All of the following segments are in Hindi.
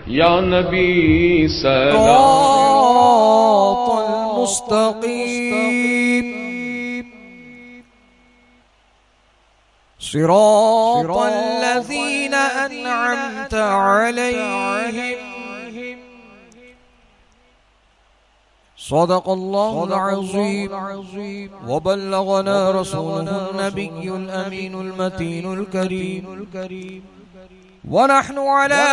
या नबी सलातुल मुस्तकीम सिरातल लज़ीना अन्अमता अलैहिम सदक़ल्लाहुल अज़ीम व बल्लगना रसूलुहुन नबियुल अमीनुल मतीनुल करीम व नहनु अला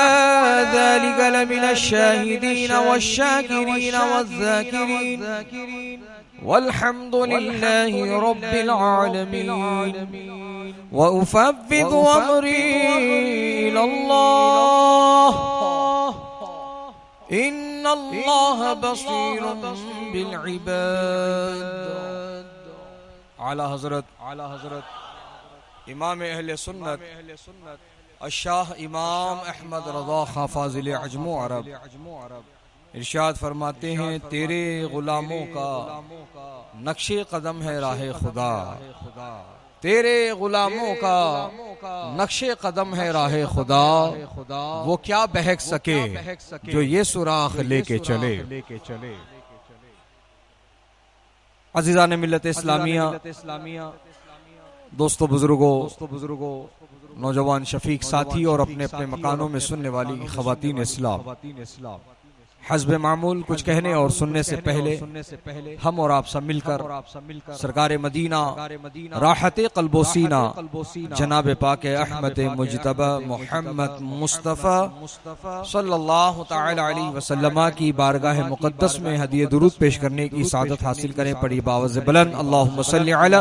ज़ालिका लमिनश शाहिदीन वश्शाकिरीन वज़्ज़ाकिरीन वल्हम्दुलिल्लाहि रब्बिल आलमीन व उफ़व्विदु अम्री इलल्लाह इन्नल्लाह बसीरुम बिल इबाद। आला हज़रत इमाम अहले सुन्नत अशाह इमाम अहमद रज़ा खां फ़ाज़िल अजम अरब इरशाद फरमाते हैं, तेरे गुलामों का नक्शे कदम है राहे खुदा, तेरे गुलामों का नक्शे कदम है राहे खुदा, वो क्या बहक सके जो ये सुराख लेके चले। अज़ीज़ान मिल्लत इस्लामिया, दोस्तों बुजुर्गों, नौजवान शफीक साथी और अपने अपने मकानों में सुनने वाली ख़वातीन इस्लाम, हस्ब मामूल कुछ कहने और सुनने से पहले हम और आप सब मिलकर सरकार मदीना राहते क़ल्बोसीना जनाब पाक अहमद मुज्तबा मोहम्मद मुस्तफ़ा सल्लल्लाहु तआला अलैहि वसल्लम की बारगाह मुक़द्दस में हदिया दुरूद पेश करने की सादत हासिल करें। पढ़ी बावज़ बुलंद अल्लाहुम्मा सल्लि अला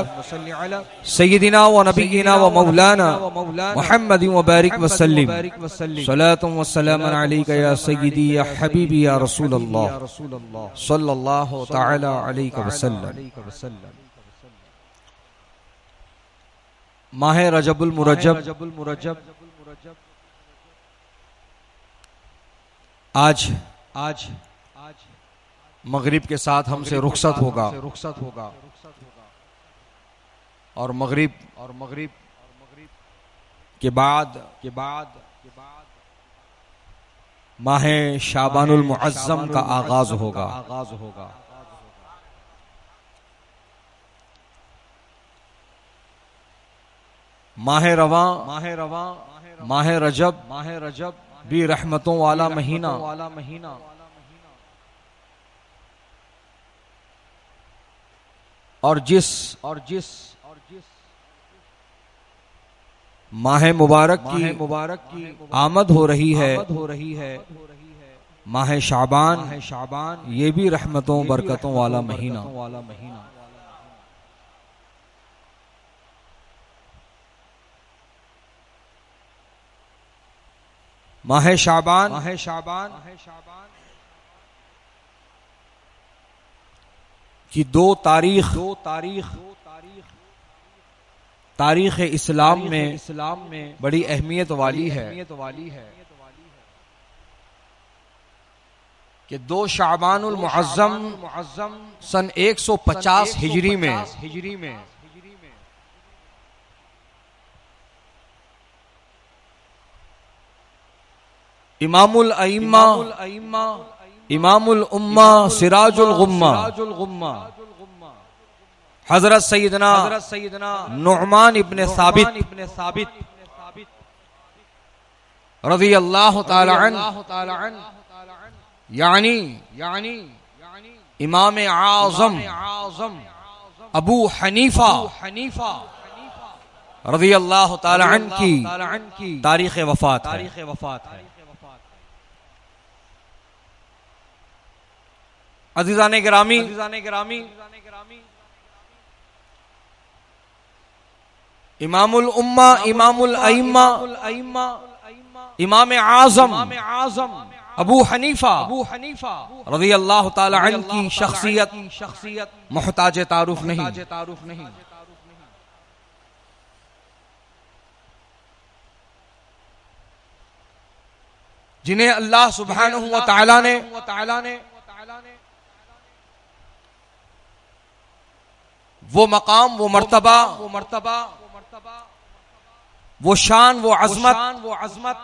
सय्यिदिना व नबिय्यिना व मौलाना मुहम्मदिन व बारिक व सल्लिम सलातुन व सलामुन अलैका या सय्यिदी या हबीबी या रसूल अल्लाह सल्लल्लाहु तआला अलैहि वसल्लम। माह रजबुल मुरज्जब आज मगरिब के साथ हमसे रुखसत होगा और मगरिब के बाद माह शाबानुल मुअज़्ज़म का आगाज होगा। माह रवां माह रजब भी रहमतों वाला महीना और जिस माह मुबारक की आमद हो रही है माह शाबान, ये भी रहमतों बरकतों वाला महीना। माह शाबान की दो तारीख तारीख इस्लाम में बड़ी अहमियत वाली है कि 2 शाबानुल मुअज़्ज़म सन 150 हिजरी में इमामुल अइम्मा इमामुल उम्मा सिराजुल गुम्मा हजरत सैयदना नुअमान इब्न साबित रज़ी अल्लाह ताला अन्हु यानी इमाम आज़म अबू हनीफा रज़ी अल्लाह ताला अन्हु की तारीख़ वफ़ात है। अज़ीज़ाने गिरामी, इमामुल उम्मा इमामुल अइम्मा इमाम आज़म अबू हनीफा रज़ी अल्लाह ताला अन्हु की शख्सियत मुहताज तारुफ नहीं। जिन्हें अल्लाह सुब्हानहु व तआला ने वो मकाम, वो मर्तबा, वो शान, वो अज़मत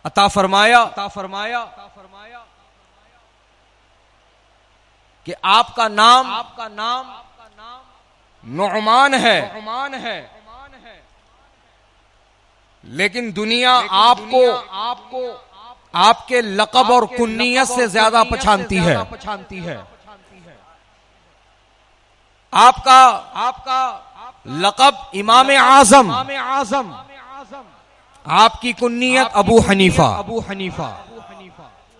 अता फरमाया कि आपका नाम नुअमान है, लेकिन दुनिया आपको आपके लक़ब और कुन्नियत से ज्यादा पहचानती है। आपका लक़ब इमाम आज़म, आपकी कुन्नियत अबू हनीफा।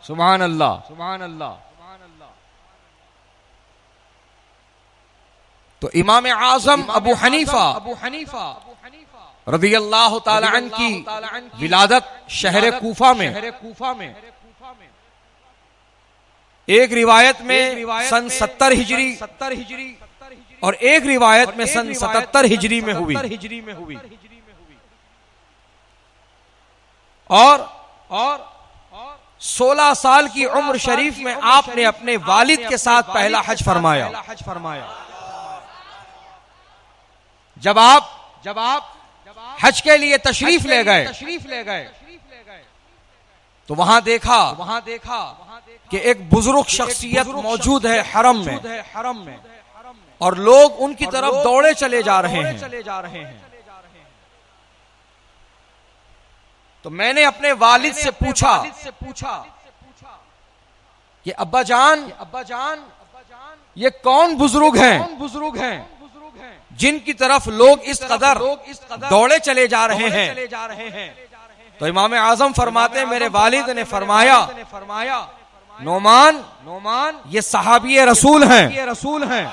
सुभान अल्लाह। तो इमाम आज़म अबू हनीफा रज़ी अल्लाह ताला अन्हु की विलादत शहर कूफा में एक रिवायत में सन 70 हिजरी और एक रिवायत में सन 77 हिजरी में हुई। और 16 साल की उम्र शरीफ में आपने अपने वालिद के साथ पहला हज फरमाया। जब आप हज के लिए तशरीफ ले गए तो वहां देखा कि एक बुजुर्ग शख्सियत मौजूद है हरम में, और लोग उनकी तरफ दौड़े चले जा रहे हैं। तो मैंने अपने वालिद से पूछा कि अब्बा जान ये कौन बुजुर्ग हैं जिनकी तरफ लोग इस कदर दौड़े चले जा रहे हैं। तो इमाम आज़म फरमाते, मेरे वालिद ने फरमाया, नोमान ये सहाबी रसूल हैं।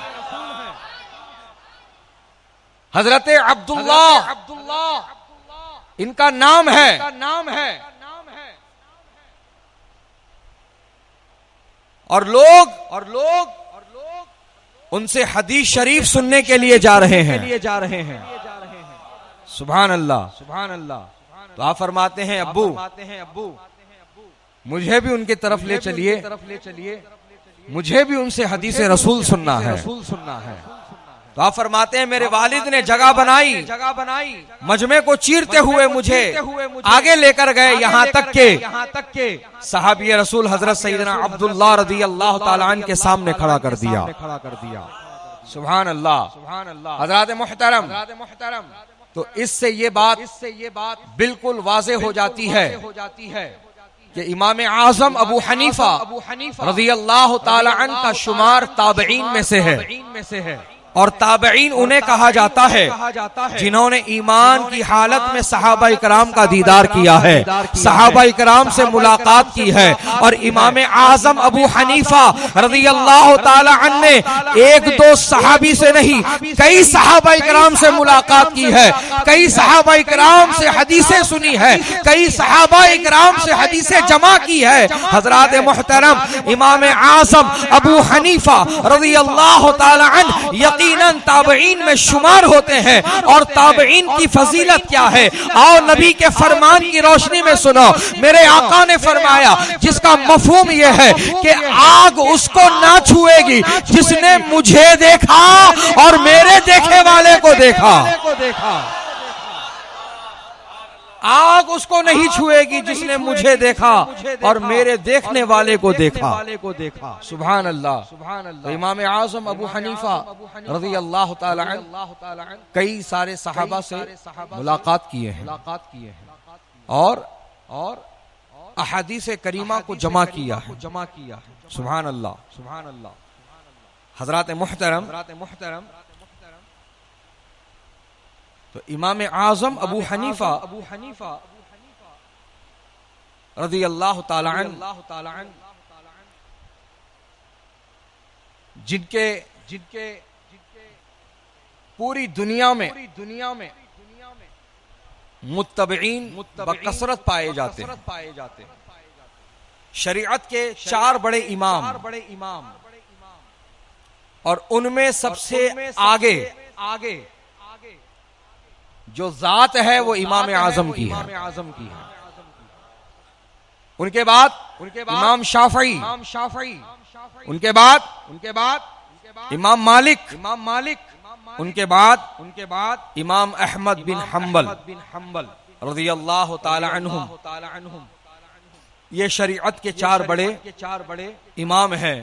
हजरत अब्दुल्लाह इनका नाम है। और लोग उनसे हदीस शरीफ सुनने के लिए जा रहे हैं। सुभान अल्लाह। तो आप फरमाते हैं, अब्बू मुझे भी उनकी तरफ ले चलिए, मुझे भी उनसे हदीस रसूल सुनना है। तो आप फरमाते हैं, मेरे वालिद ने जगह बनाई, मजमे को चीरते हुए मुझे आगे लेकर गए, यहाँ तक के सहाबी रसूल हजरत सैयदना अब्दुल्लाह रज़ियल्लाहु ताला अन्हु के सामने खड़ा कर दिया। सुभान अल्लाह। हज़रात मुहतरम, तो इससे ये बात बिल्कुल वाज़े हो जाती है कि इमाम आज़म अबू हनीफा रज़ियल्लाहु ताला अन्हु का शुमार ताबईन में से है। और ताबईन उन्हें कहा जाता है जिन्होंने ईमान की हालत में सहाबा इकराम का दीदार किया है, सहाबा इकराम से मुलाकात की है। और इमाम आज़म अबू हनीफा रज़ियल्लाहु ताला अन्हु ने एक दो सहाबी से नहीं, कई सहाबा इकराम से मुलाकात की है, कई सहाबा इकराम से हदीसें सुनी है, कई सहाबा इकराम से हदीसें जमा की है। हजरात मुहतरम, इमाम आज़म अबू हनीफा रज़ियल्लाहु ताला अन्हु यकीनन ताबईन में शुमार होते हैं। और ताबईन की फजीलत क्या है, आओ नबी के फरमान की रोशनी में सुनो। मेरे आका ने फरमाया, जिसका मफहूम यह है कि आग उसको ना छुएगी जिसने मुझे देखा और मेरे देखे वाले को देखा। आग उसको नहीं छुएगी जिसने मुझे देखा और मेरे देखने वाले को देखा। सुभान अल्लाह। तो इमाम आज़म अबू हनीफा रज़ियल्लाहु ताला अन्हु कई सारे सहाबा से मुलाकात किए हैं और अहादीस करीमा को जमा किया है। सुभान अल्लाह। हज़रात मुहतरम, तो इमाम आज़म अबू हनीफा रज़ियल्लाहु ताला अन्हु जिनके पूरी दुनिया में मुत्तबईन बकसरत पाए जाते हैं। शरीयत के 4 बड़े इमाम और उनमें सबसे आगे जो जात है वो इमाम आज़म की है। उनके बाद इमाम शाफई, उनके बाद इमाम मालिक, उनके बाद इमाम अहमद बिन हम्बल रज़ियल्लाहु ताला अन्हुम, ये शरीयत के चार बड़े इमाम हैं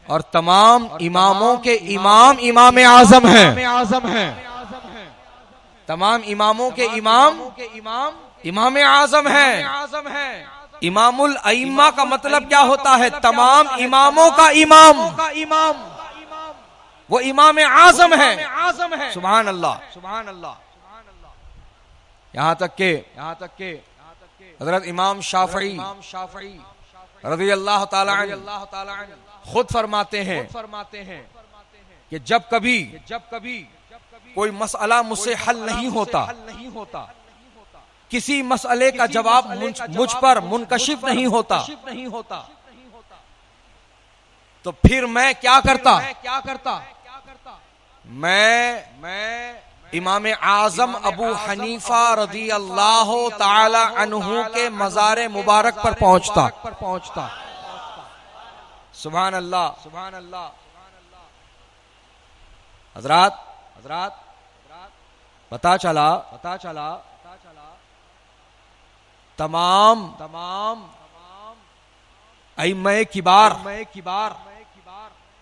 और तमाम इमामों के इमाम इमाम आजम हैं। तमाम इमामों के इमाम इमाम आजम हैं। इमामुल अइम्मा का मतलब क्या होता है? तमाम इमामों का इमाम, वो इमाम आजम है। सुभान अल्लाह, सुभान अल्लाह। यहाँ तक के हजरत इमाम शाफई रज़ी अल्लाह ताला अन्हु खुद फरमाते हैं कि जब कभी कोई मसला मुझसे हल नहीं होता, किसी मसले का जवाब मुझ पर मुनकशिफ नहीं होता, तो फिर मैं क्या करता? मैं इमाम आजम अबू हनीफा रज़ी अल्लाह ताला अन्हु के मज़ार मुबारक पर पहुंचता। सुभान अल्लाह, सुभान अल्लाह। हजरात पता चला तमाम अइम्मे किबार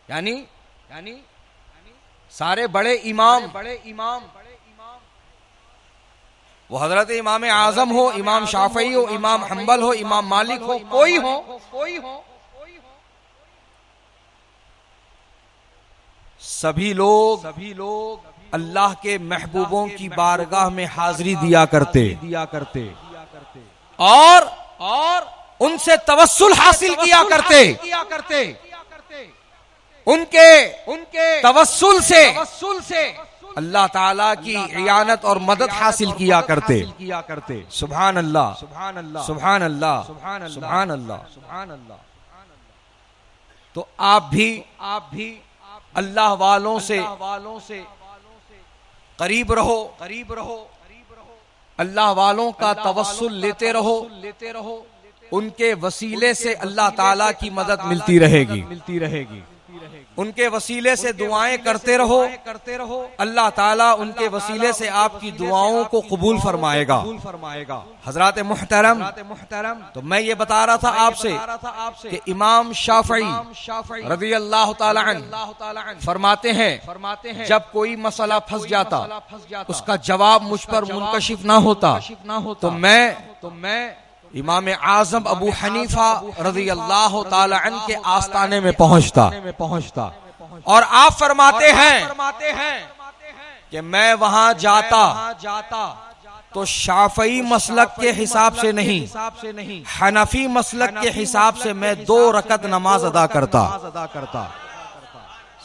यानी सारे बड़े इमाम, वो हजरत इमाम आजम हो, इमाम शाफई हो, इमाम हंबल हो, इमाम मालिक हो, कोई हो, सभी लोग अल्लाह के महबूबों की बारगाह में हाजिरी दिया करते और उनसे तवस्सुल हासिल किया करते। उनके तवस्सुल से अल्लाह ताला की इयानत और मदद हासिल किया करते। सुभान अल्लाह, सुभान अल्लाह, सुभान अल्लाह, सुभान अल्लाह, सुभान अल्लाह। तो आप भी अल्लाह वालों से करीब रहो, अल्लाह वालों का तवस्सुल लेते रहो। उनके वसीले से अल्लाह ताला की मदद मिलती रहेगी। उनके वसीले से दुआएं करते रहो, अल्लाह ताला उनके वसीले से आपकी दुआओं को कबूल फरमाएगा। हजरात मुहतरम, तो मैं ये बता रहा था आपसे कि इमाम शाफई रज़ी अल्लाह ताला अन्हु फरमाते हैं जब कोई मसला फंस जाता, उसका जवाब मुझ पर मुनकशिफ ना होता, तो मैं इमाम आजम अबू हनीफा रज़ी अल्लाह ताला अन्हु के आस्ताने में पहुंचता और आप फरमाते हैं कि मैं वहां जाता तो शाफई मसलक के हिसाब से नहीं, हनफी मसलक के हिसाब से मैं 2 रकत नमाज अदा करता।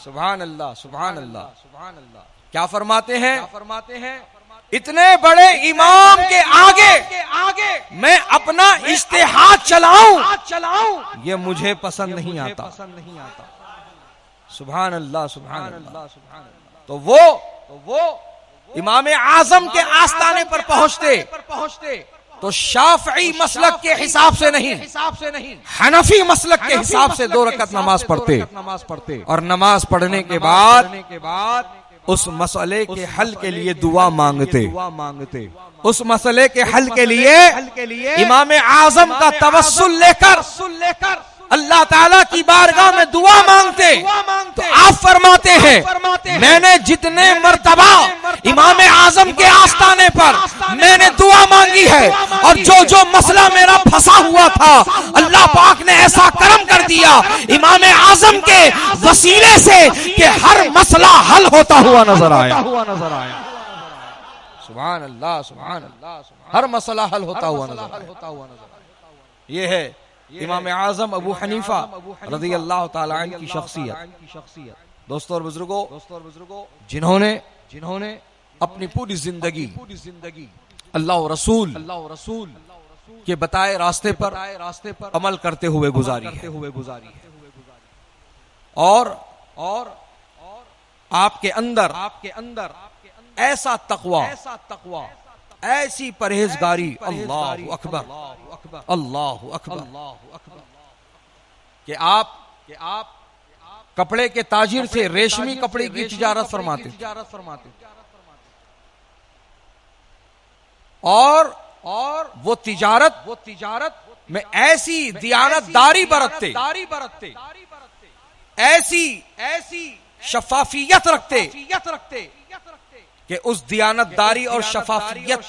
सुभान अल्लाह, सुभान अल्लाह, सुभान अल्लाह। क्या फरमाते हैं? इतने बड़े इमाम के आगे मैं अपना इज्तिहाद चलाऊं, ये मुझे पसंद नहीं आता। सुभान अल्लाह, सुभान अल्लाह, सुभान अल्लाह। तो वो इमाम आजम के आस्ताने पर पहुंचते तो शाफई मसलक के हिसाब से नहीं, हनफी मसलक के हिसाब से 2 रकत नमाज पढ़ते और नमाज पढ़ने के बाद उस मसले के हल के लिए दुआ मांगते। उस मसले के हल के लिए इमाम आजम का तवस्सुल लेकर अल्लाह ताला की बारगाह में दुआ मांगते। तो आप फरमाते हैं मैंने जितने मर्तबा इमाम आजम के आस्ताने पर मैंने दुआ मांगी है और जो मसला मेरा फंसा हुआ था, अल्लाह पाक ने ऐसा करम कर दिया इमाम आजम के वसीले से कि हर मसला हल होता हुआ नजर आया। सुभान अल्लाह, सुभान अल्लाह। हर मसला हल होता हुआ नजर। ये है इमाम आजम अबू हनीफा रज़ी अल्लाह ताला अन्हु की शख्सियत। दोस्तों और बुजुर्गों, जिन्होंने अपनी पूरी जिंदगी अल्लाह और रसूल के बताए रास्ते पर अमल करते हुए गुजारी है और आपके अंदर ऐसा तकवा, ऐसी परहेजगारी, अल्लाहु अकबर, अल्लाहु अकबर, कि आप कपड़े के ताजिर से रेशमी कपड़े की तिजारत फरमाते और वो तिजारत में ऐसी दियानतदारी बरतते, ऐसी शफाफियत रखते कि उस दियानतदारी और शफाफियत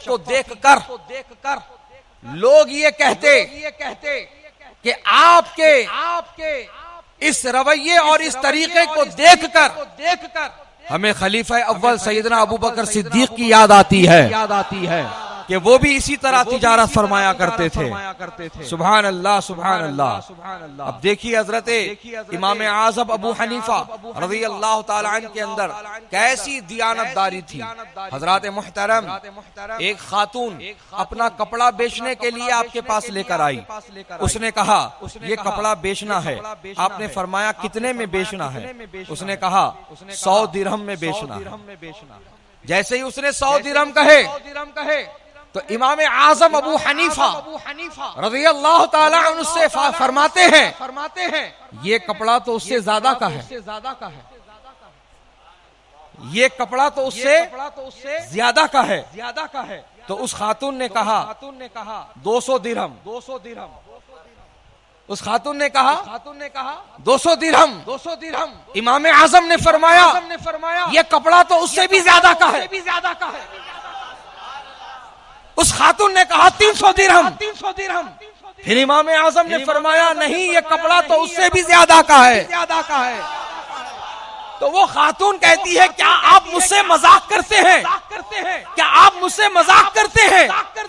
को देखकर लोग ये कहते कि आपके इस रवैये और इस तरीके को देखकर हमें खलीफा अव्वल सैयदना अबू बकर सिद्दीक की याद आती है कि वो भी इसी तरह तिजारत फरमाया करते थे। सुभान अल्लाह, सुभान अल्लाह। अब देखिए हजरत इमाम आज़म अबू हनीफा रज़ी अल्लाह ताला अन्हु के अंदर कैसी दियानतदारी थी। हजरत मुहतरम, एक खातून अपना कपड़ा बेचने के लिए आपके पास लेकर आई। उसने कहा ये कपड़ा बेचना है। आपने फरमाया कितने में बेचना है? उसने कहा 100 दिरहम में बेचना है। जैसे ही उसने 100 दिरहम कहे तो इमाम आज़म अबू हनीफा रज़ी अल्लाह ताला अन्हु से फरमाते हैं ये कपड़ा तो उससे ज्यादा का है, ये कपड़ा तो उससे ज्यादा का है। तो उस खातून ने कहा 200 दिरहम। उस खातून ने कहा 200 दिरहम। इमाम आज़म ने फरमाया ये कपड़ा तो उससे भी ज्यादा का है। उस खातून ने कहा 300 दिरहम। फिर इमाम आज़म ने फरमाया नहीं, ये कपड़ा तो उससे भी ज्यादा का है। तो वो खातून कहती है क्या आप मुझसे मजाक करते हैं? क्या आप मुझसे मजाक करते हैं?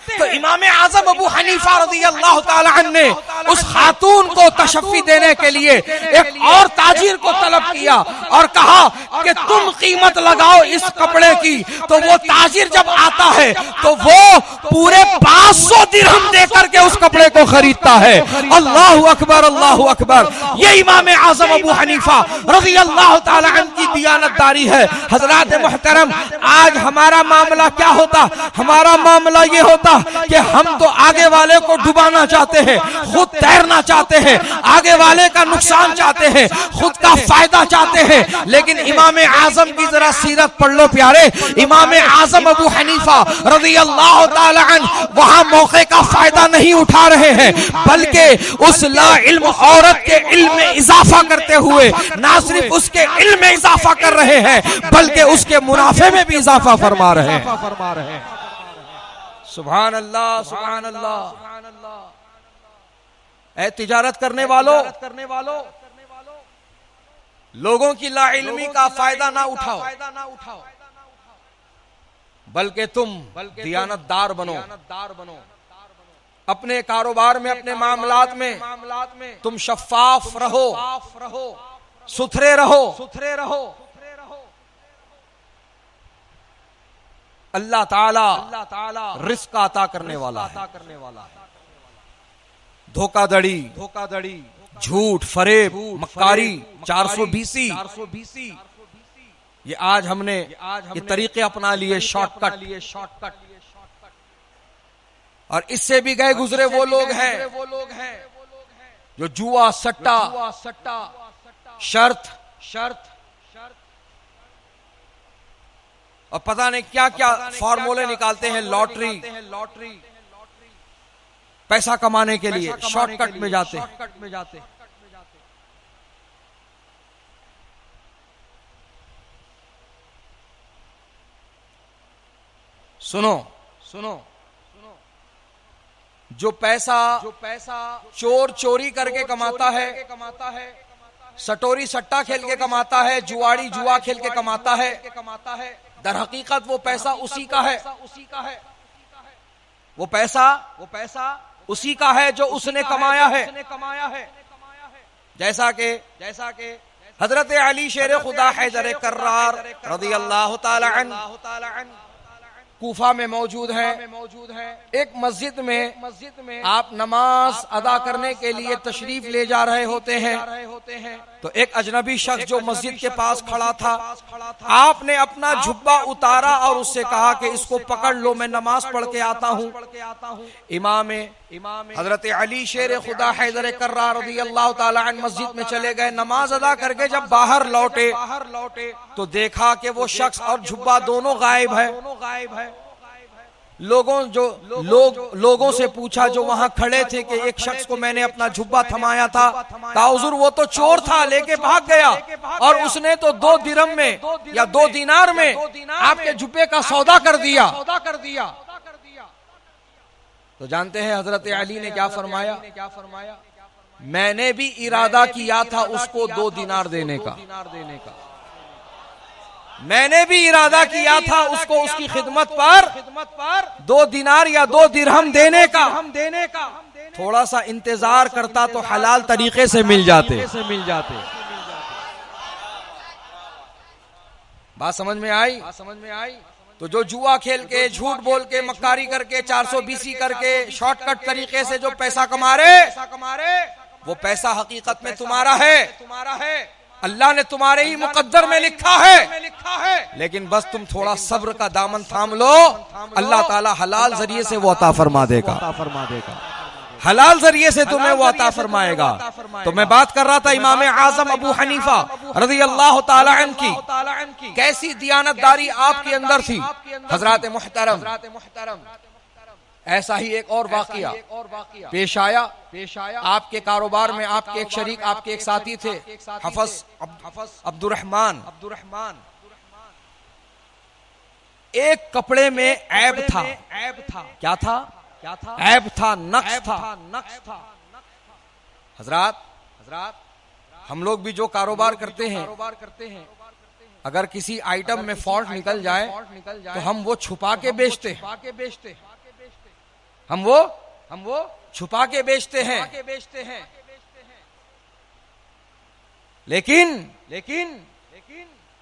तो इमाम आज़म अबू हनीफा रज़ी अल्लाह ताला अन्हु ने उस खातून को तशफ़ी देने के लिए एक और ताजिर को तलब किया और कहा कि तुम कीमत लगाओ इस कपड़े की। तो वो ताजिर जब आता है तो वो पूरे 500 दिरहम देकर के उस कपड़े को खरीदता है। अल्लाहु अकबर, अल्लाहु अकबर। ये इमाम आज़म अबू हनीफा रज़ी अल्लाह ताला की दियानतदारी है। हजरात मुहतरम, आज हमारा मामला क्या होता? हमारा मामला ये होता कि हम तो आगे वाले को डुबाना चाहते हैं, खुद तैरना चाहते हैं, आगे वाले का नुकसान चाहते हैं, खुद का फायदा चाहते हैं। लेकिन इमाम आज़म की जरा सीरत पढ़ लो प्यारे। इमाम आज़म अबू हनीफा रज़ी अल्लाह ताला अन्हु वहां मौके का फायदा नहीं उठा रहे हैं, बल्कि उस ला इल्म औरत के इल्म में इजाफा करते हुए ना सिर्फ उसके इल्म में इजाफा कर रहे हैं बल्कि उसके मुनाफे में भी इजाफा फरमा रहे हैं। सुभान अल्लाह, सुभान अल्लाह। ऐ तिजारत करने वालों, लोगों की लाइल्मी का फायदा ना उठाओ, बल्कि तुम दियानतदार बनो। अपने कारोबार में, अपने मामलात में तुम शफ़ाफ रहो, सुथरे रहो। अल्लाह ताला रिस्क अता करने वाला है। धोखाधड़ी, झूठ, फरेब, मक्कारी, 420 ये आज हमने ये तरीके अपना लिए, शॉर्टकट। और इससे भी गए गुजरे वो लोग हैं जो जुआ, सट्टा, शर्त और पता नहीं क्या क्या फॉर्मूले निकालते हैं, लॉटरी, पैसा कमाने के लिए शॉर्टकट में जाते। सुनो, जो पैसा चोर चोरी करके कमाता है, सटोरी सट्टा खेल के कमाता है, जुआड़ी जुआ खेल के कमाता है, दर हकीकत वो पैसा उसी का है। वो पैसा उसी का है जो उसने कमाया है। जैसा के हजरत अली शेर खुदा हैदर कर्रार रज़ी अल्लाह ताला अन्हु कूफा में मौजूद है। एक मस्जिद में आप नमाज अदा करने के लिए तशरीफ ले जा रहे होते हैं तो एक अजनबी शख्स जो मस्जिद के पास खड़ा था, आपने अपना जुब्बा उतारा और उससे कहा कि इसको पकड़ लो, मैं नमाज पढ़ के आता हूँ। इमाम हजरत अली शेर खुदा हैदर कर्रार रज़ी अल्लाह ताला अन्हु मस्जिद में चले गए। नमाज अदा करके जब बाहर लौटे तो देखा कि वो शख्स और जुब्बा दोनों गायब है। लोगों से पूछा जो वहां खड़े थे कि एक शख्स को मैंने अपना जुब्बा थमाया था, कहा हुजूर वो तो चोर था, लेके भाग गया और उसने तो 2 दिरहम में या 2 दीनार में आपके जुब्बे का सौदा कर दिया। तो जानते हैं हजरत अली ने क्या फरमाया? मैंने भी इरादा किया था उसको 2 दीनार देने का, मैंने भी इरादा किया था उसको उसकी खिदमत पर 2 दीनार या 2 दिरहम देने का। थोड़ा सा इंतजार करता तो हलाल तरीके से मिल जाते। बात समझ में आई? तो जो जुआ खेल के, झूठ बोल के, मक्कारी करके, 420 करके, शॉर्टकट तरीके से जो पैसा कमा रहे, वो पैसा हकीकत में तुम्हारा है, अल्लाह ने तुम्हारे ही मुकद्दर में लिखा है, लेकिन बस तुम थोड़ा सब्र का दामन थाम लो, अल्लाह ताला हलाल जरिए से वो अता फरमा देगा, हलाल जरिए से तुम्हें वो अता फरमाएगा। तो मैं बात कर रहा था इमाम आजम अबू हनीफा रज़ी अल्लाह ताला अन्हु की कैसी दियानतदारी आपके अंदर थी हजरात मुहतरम। ऐसा ही एक और वाकया पेश आया आपके कारोबार में। आपके एक शरीक, आपके एक साथी थे हफस अब्दुर्रहमान। एक कपड़े में ऐब था। क्या था? ऐब था, नक्श था। हजरात हम लोग भी जो कारोबार करते हैं, अगर किसी आइटम में फॉल्ट निकल जाए तो हम वो छुपा के बेचते हैं, हम वो छुपा के बेचते हैं। लेकिन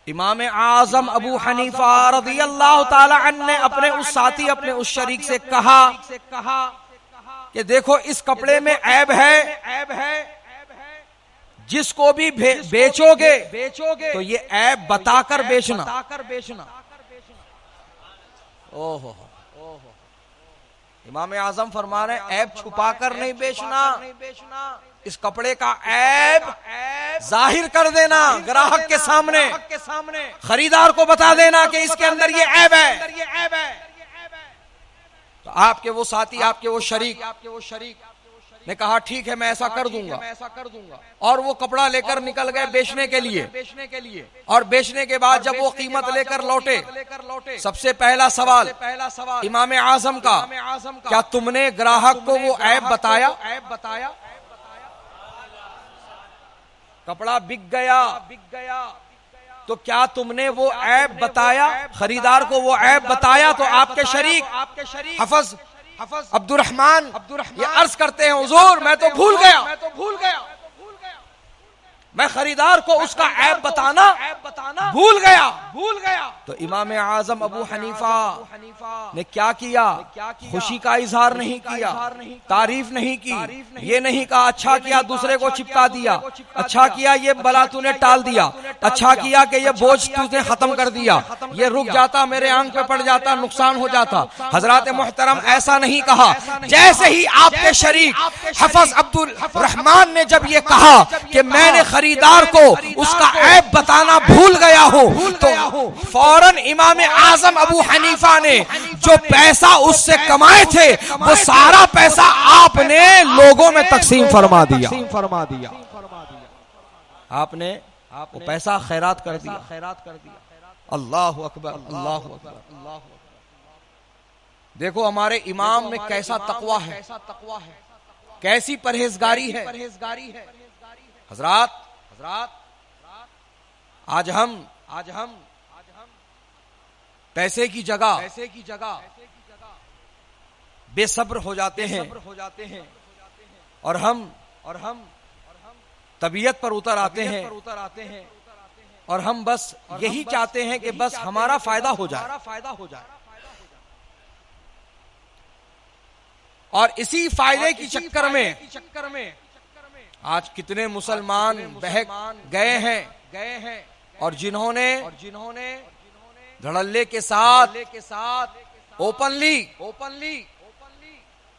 इमाम आजम अबू हनीफा रज़ियल्लाहु ताला अन्हु ने अपने उस साथी, अपने उस शरीक से कहा कि देखो इस कपड़े में ऐब है, जिसको भी बेचोगे तो ये ऐब बताकर बेचना। ओहो, इमाम आजम फरमा रहे ऐब छुपा कर नहीं बेचना, इस कपड़े का ऐब जाहिर कर देना, ग्राहक के सामने, खरीदार को बता देना कि इसके अंदर ये ऐब है। तो आपके वो साथी, आपके वो शरीक ने कहा ठीक है मैं ऐसा कर दूंगा, और वो कपड़ा लेकर निकल गए बेचने के लिए। और बेचने के बाद जब वो कीमत लेकर लौटे, सबसे पहला सवाल इमाम आजम का, क्या तुमने ग्राहक को वो ऐब बताया? कपड़ा बिक गया तो क्या तुमने वो ऐब बताया? खरीदार को वो ऐब बताया? तो आपके शरीक हफस अब्दुर्रहमान ये अर्ज करते हैं हुजूर मैं तो भूल गया, मैं खरीदार को उसका ऐब बताना भूल गया। तो इमाम आजम अबू हनीफा ने क्या किया? खुशी का इजहार नहीं किया, तारीफ नहीं की, ये नहीं कहा अच्छा किया दूसरे को चिपका दिया, अच्छा किया ये बला तूने टाल दिया, अच्छा किया कि ये बोझ तूने खत्म कर दिया, ये रुक जाता, मेरे आंख पे पड़ जाता, नुकसान हो जाता। हजरात मोहतरम ऐसा नहीं कहा। जैसे ही आपके शरीक हफस अब्दुल रहमान ने जब ये कहा कि मैंने खरीदार को उसका ऐब बताना भूल गया हूं, तो फौरन इमाम आजम अबू हनीफा ने जो पैसा उससे कमाए थे वो सारा पैसा आपने लोगों में तकसीम फरमा दिया। आपने वो पैसा खैरात कर दिया। अल्लाह अकबर, अल्लाह अकबर। देखो हमारे इमाम में कैसा तकवा है, कैसी परहेजगारी है। हजरात आज हम पैसे की जगह बेसब्र हो जाते हैं और हम तबीयत पर उतर आते हैं और हम बस यही चाहते हैं कि बस हमारा फायदा हो जाए। और इसी फायदे की चक्कर में आज कितने मुसलमान बहक गए हैं और जिन्होंने धड़ल्ले के साथ ओपनली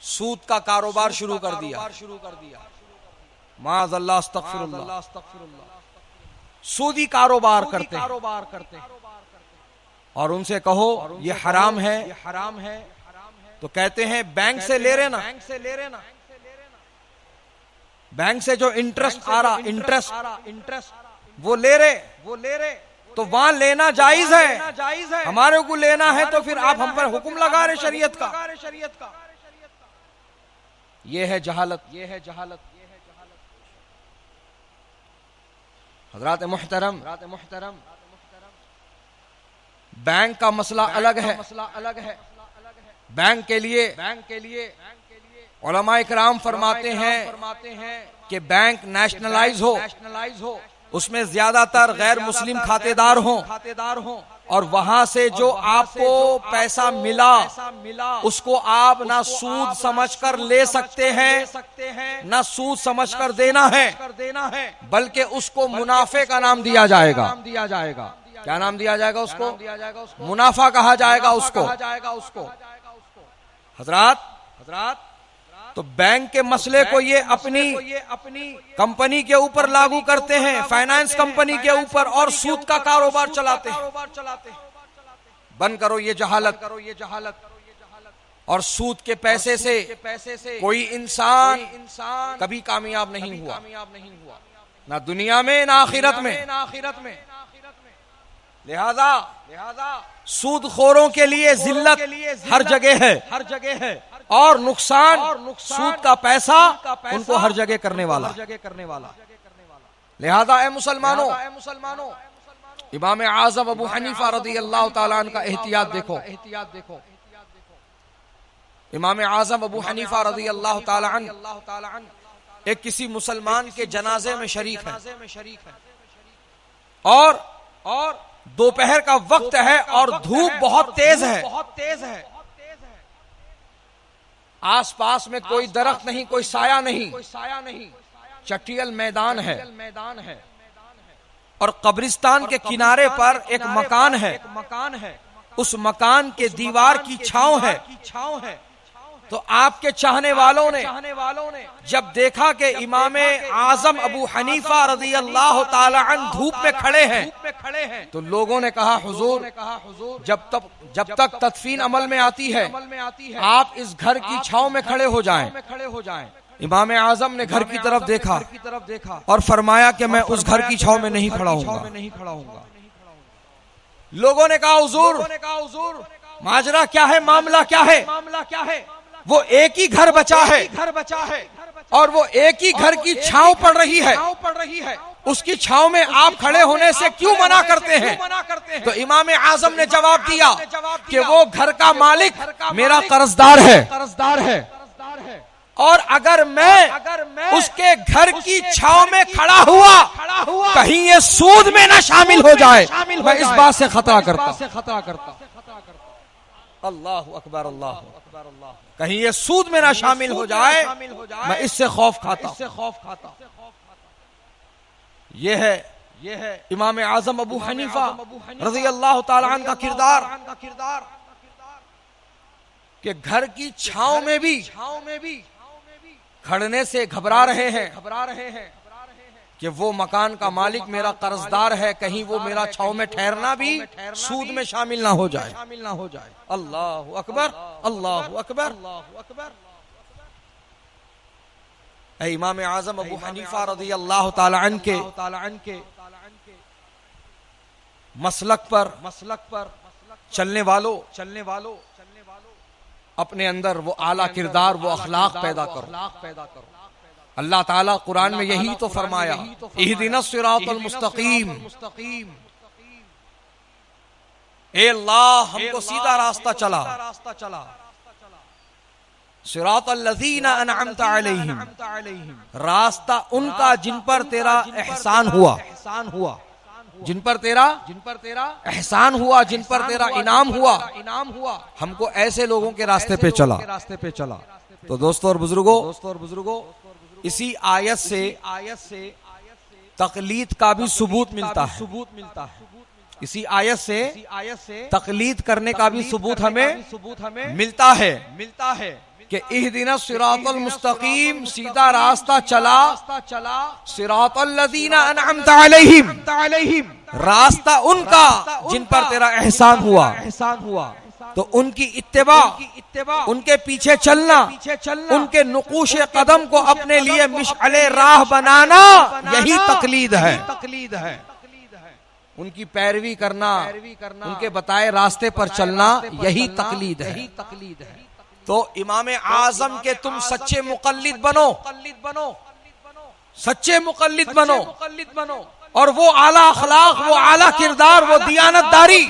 सूद का कारोबार शुरू कर दिया। माज़अल्लाह, अस्तगफिरुल्लाह, सूदी कारोबार करते और उनसे कहो ये हराम है, तो कहते हैं बैंक से ले रहे ना, बैंक से जो इंटरेस्ट आ रहा, इंटरेस्ट वो ले रहे, तो वहां लेना जायज है, हमारे को लेना है, तो फिर आप हम पर हुक्म लगा रहे शरीयत का। ये है जहालत। हज़रात मुहतरम, बैंक का मसला अलग है। बैंक के लिए उलमा इकराम फरमाते हैं कि बैंक नेशनलाइज हो, उसमें ज्यादातर गैर मुस्लिम खातेदार हों, और वहां से जो आपको पैसा मिला उसको आप ना सूद समझकर ले सकते हैं, ना सूद समझकर देना है, बल्कि उसको मुनाफे का नाम दिया जाएगा। क्या नाम दिया जाएगा उसको? मुनाफा कहा जाएगा उसको। हजरात, तो बैंक के मसले को ये अपनी कंपनी के ऊपर लागू करते हैं, फाइनेंस कंपनी के ऊपर, और सूद का कारोबार चलाते हैं। बंद करो ये जहालत। और सूद के पैसे से कोई इंसान कभी कामयाब नहीं हुआ, ना दुनिया में ना आखिरत में। लिहाजा सूदखोरों के लिए जिल्लत हर जगह है, और नुकसान सूद का पैसा उनको हर जगह करने वाला। लिहाजा ए मुसलमानों, इमाम आज़म अबू हनीफा रज़ी अल्लाह ताला अन्हु का एहतियात देखो। इमाम आज़म अबू हनीफा रज़ी अल्लाह ताला अन्हु एक किसी मुसलमान के जनाजे में शरीक है, और दोपहर का वक्त है और धूप बहुत तेज है। आसपास में कोई दरख्त नहीं, कोई साया नहीं, चटियल मैदान है, और कब्रिस्तान के किनारे पर एक मकान है। उस मकान के दीवार की छांव है। तो आपके चाहने वालों ने जब देखा कि इमाम आज़म अबू हनीफा रज़ी अल्लाह ताला अन्हु धूप में खड़े हैं, तो लोगों ने कहा हुजूर, जब तक तदफीन अमल में आती है, आप इस घर की छांव में खड़े हो जाएं। इमाम आज़म ने घर की तरफ देखा और फरमाया कि मैं उस घर की छांव में नहीं खड़ा हूँगा। लोगों ने कहा हुजूर, माजरा क्या है, मामला क्या है? वो एक ही घर बचा है, और वो एक ही घर की छांव पड़ रही है, उसकी छांव में आप खड़े होने से क्यों मना करते हैं? तो इमाम आज़म ने जवाब दिया कि वो घर का मालिक मेरा कर्जदार है, और अगर मैं उसके घर की छांव में खड़ा हुआ कहीं ये सूद में ना शामिल हो जाए, मैं इस बात से खतरा करता। अल्लाह अकबर, कहीं ये सूद में ना शामिल हो जाए, मैं इससे खौफ खाता। ये है इमाम आज़म अबू हनीफा रज़ी अल्लाह ताला अन्हु का किरदार, कि घर की छांव में भी खड़ने से घबरा रहे हैं कि वो मकान का मालिक मेरा कर्जदार है, कहीं वो मेरा छांव में ठहरना भी सूद में शामिल ना हो जाए। अल्लाह अकबर। इमाम आज़म अबू हनीफा रज़ी अल्लाह ताला अन्हु के मसलक पर चलने वालों अपने अंदर वो आला किरदार, वो अखलाक पैदा करो। अल्लाह ताला कुरान में यही तो फरमाया, इहदिनस सिरातल मुस्तकीम, ए अल्लाह हमको सीधा रास्ता चला। सिरातल लज़ीना अनअमता अलैहिम, रास्ता उनका जिन पर तेरा एहसान हुआ, जिन पर तेरा एहसान हुआ, जिन पर तेरा इनाम हुआ, हमको ऐसे लोगों के रास्ते पे चला। तो दोस्तों और बुजुर्गों, इसी आयत से तकलीद का भी सबूत मिलता है। इसी आयत से तकलीद करने का भी सबूत हमें मिलता है कि इहदिनस सिरातल मुस्तकीम, सीधा रास्ता चला, सिरातल लज़ीना अनअमता अलैहिम, रास्ता उनका जिन पर तेरा एहसान हुआ। तो उनकी इत्तिबा, उनके पीछे चलना, उनके नुकूश कदम को अपने लिए मिशअले राह बनाना, यही तकलीद है। उनकी पैरवी करना, उनके बताए रास्ते पर चलना, यही तकलीद है। तो इमाम आजम के तुम सच्चे मुकल्लिद बनो, सच्चे मुकल्लिद बनो, और वो आला अखलाक, वो आला किरदार, वो दियानतदारी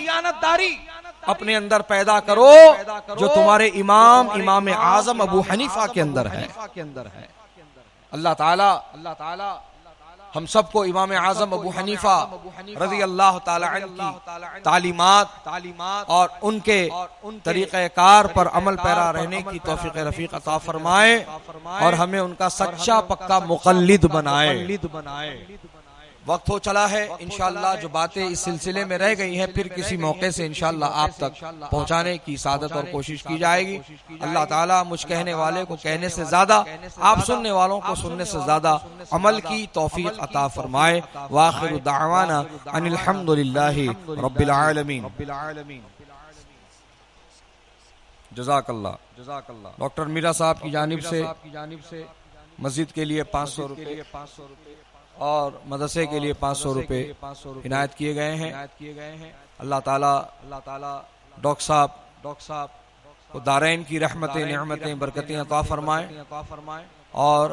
अपने अंदर पैदा करो जो तुम्हारे इमाम आजम अबू हनीफा के अंदर है। अल्लाह ताला हम सबको इमाम आजम अबू हनीफा रज़ी अल्लाह ताला अन्हु की तालीमात और उनके तरीक़ेकार पर अमल पैरा रहने की तौफीक रफीक अता फरमाए और हमें उनका सच्चा पक्का मुक़ल्लिद बनाए। वक्त हो चला है, इंशाअल्लाह जो बातें इस सिलसिले में रह गई हैं फिर किसी मौके से इंशाअल्लाह आप तक पहुंचाने की सादत और कोशिश की जाएगी। अल्लाह ताला मुझ कहने वाले को कहने से ज्यादा, आप सुनने वालों को सुनने से ज्यादा अमल की तौफीक अता फरमाए। वाखिरु दावाना अनिल हम्दुलिल्लाहि रब्बिल आलमीन। जज़ाकल्लाह। डॉक्टर मीरा साहब की जानिब से मस्जिद के लिए 500 रुपए और मदरसे के लिए 500 रुपए इनायत किए गए हैं। अल्लाह ताला डॉक्टर साहब को दारैन की रहमतें, नेमतें, बरकतें अता फरमाए और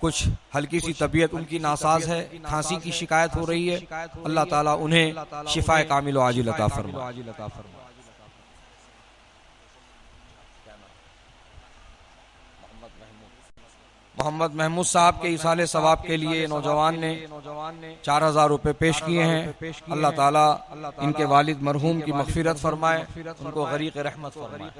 कुछ हल्की सी तबीयत उनकी नासाज है, खांसी की शिकायत हो रही है, अल्लाह ताला उन्हें शिफाए कामिल व आजिल अता फरमाए। मोहम्मद महमूद साहब के इसाले सवाब के लिए नौजवान ने 4000 रुपए पेश किए हैं। अल्लाह ताला इनके वालिद मरहूम की मगफिरत फरमाए, उनको गरीक रहमत फरमाए।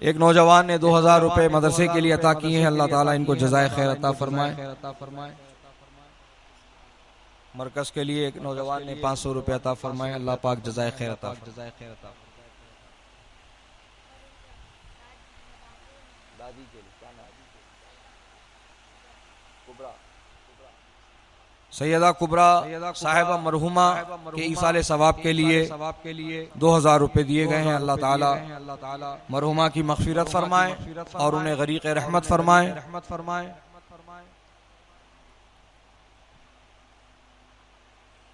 एक नौजवान ने 2000 रुपए मदरसे के लिए अता किए हैं। अल्लाह ताला इनको जज़ाए खैर अता फरमाए। मरकज के लिए एक नौजवान ने 500 रुपए अता फरमाए। अल्लाह पाक जज़ाए खैर अता फरमाए। सैयदा कुबरा साहिबा मरहुमा के इसाले सवाब के लिए 2000 रुपए दिए गए हैं। अल्लाह ताला मरहुमा की मगफिरत फरमाए और उन्हें गरीक़ रहमत फरमाए।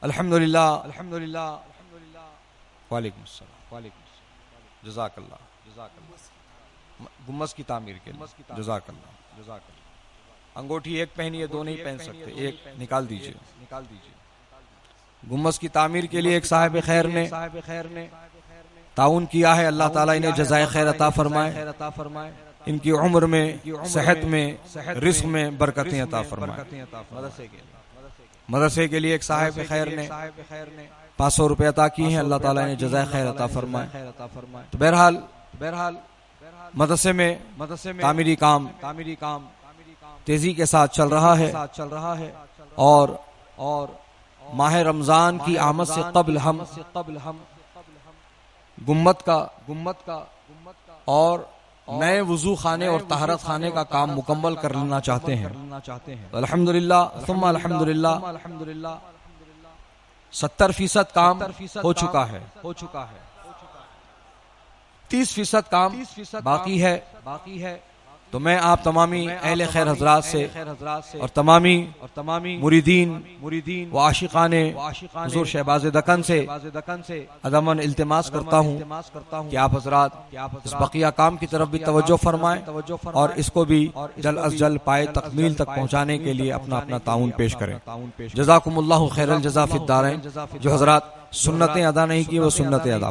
अल्हम्दुलिल्लाह। वालेकुम अस्सलाम। जज़ाकल्लाह। गुम्बज की तामीर के लिए जज़ाकल्लाह। अंगूठी एक पहनी है, दो नहीं पहन सकते, एक निकाल दीजिए। गुम्बज की तामीर के लिए एक साहिब खैर ने ताउन किया है। अल्लाह ताला इन्हें जज़ाए खैर अता फरमाए, इनकी उम्र में, सेहत में, रिज़्क़ में बरकतें अता फरमाए। मदरसे के लिए एक साहिब खैर ने 500 रुपए अता किए हैं। अल्लाह ताला इन्हें जज़ाए खैर अता फरमाए। तो बहरहाल मदरसे में तामीरी काम तेजी के साथ चल रहा है और माह रमजान की आमद से कबल हम गुम्मत का और नए वुजू खाने और तहरत खाने का काम मुकम्मल कर लेना चाहते हैं। अल्हम्दुलिल्लाह सुम्मा अल्हम्दुलिल्लाह 70% काम हो चुका है। 30% काम बाकी है। तो मैं आप तमामी अहले खैर हजरात से और तमामी मुरीदीन व आशिकाने हुज़ूर शहबाज़ दक्कन से अदमन इल्तिमास करता हूँ कि आप हजरात इस बकिया काम की तरफ भी तवज्जो फरमाएं और इसको भी जल्द अज जल्द पाए तकमील तक पहुँचाने के लिए अपना ताउन पेश करें। जज़ाकुमुल्लाहु खैरल जज़ा फिद दारैन। जो हजरात सुन्नतें अदा नहीं की वो सुन्नतें अदा